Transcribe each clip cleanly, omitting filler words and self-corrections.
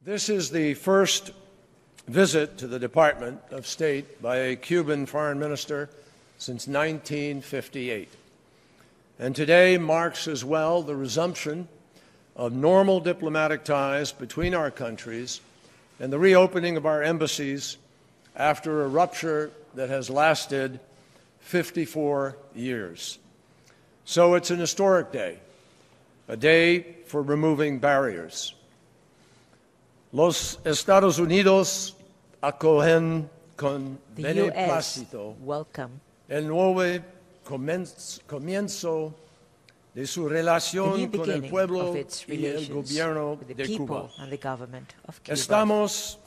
This is the first visit to the Department of State by a Cuban foreign minister since 1958. And today marks as well the resumption of normal diplomatic ties between our countries and the reopening of our embassies after a rupture that has lasted 54 years. So it's an historic day, a day for removing barriers. Los Estados Unidos acogen con beneplácito el nuevo comienzo de su relación con el pueblo y el gobierno de Cuba. Estamos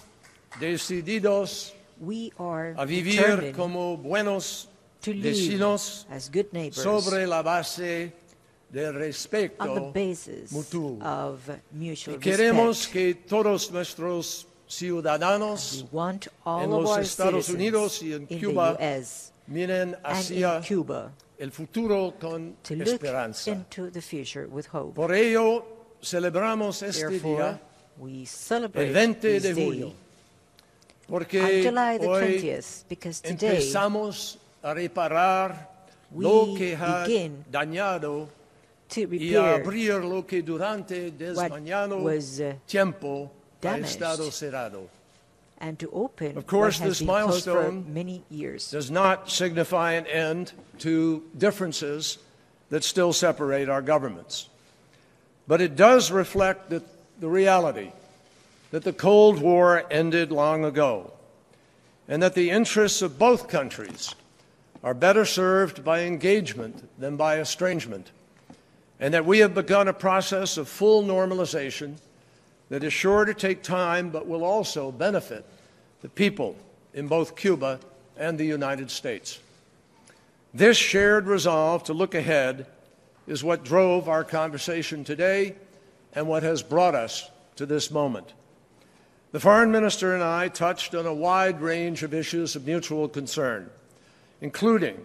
decididos a vivir como buenos vecinos sobre la base del respeto mutuo. Y queremos que todos nuestros ciudadanos en los Estados Unidos y en Cuba miren hacia el futuro con esperanza. Por ello, celebramos este día, el 20 de julio, porque hoy empezamos a reparar lo que ha dañado y a abrir lo que durante desmañado tiempo ha estado cerrado. Of course, this milestone does not signify an end to differences that still separate our governments. But it does reflect the reality that the Cold War ended long ago, and that the interests of both countries are better served by engagement than by estrangement, and that we have begun a process of full normalization that is sure to take time but will also benefit the people in both Cuba and the United States. This shared resolve to look ahead is what drove our conversation today and what has brought us to this moment. The Foreign Minister and I touched on a wide range of issues of mutual concern, including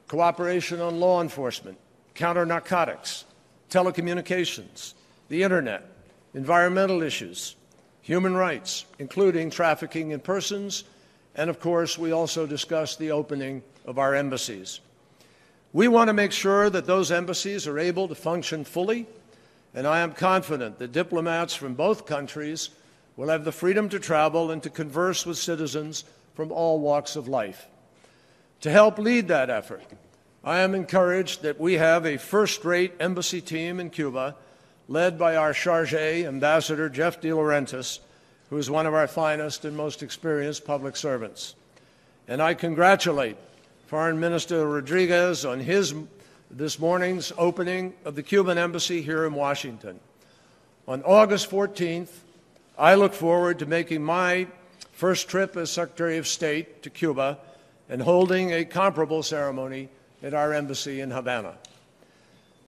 cooperation on law enforcement, counter-narcotics, telecommunications, the Internet, environmental issues, human rights, including trafficking in persons, and of course, we also discussed the opening of our embassies. We want to make sure that those embassies are able to function fully, and I am confident that diplomats from both countries will have the freedom to travel and to converse with citizens from all walks of life. To help lead that effort, I am encouraged that we have a first-rate embassy team in Cuba led by our chargé, Ambassador Jeff De Laurentiis, who is one of our finest and most experienced public servants. And I congratulate Foreign Minister Rodriguez on this morning's opening of the Cuban embassy here in Washington. On August 14th, I look forward to making my first trip as Secretary of State to Cuba and holding a comparable ceremony at our embassy in Havana.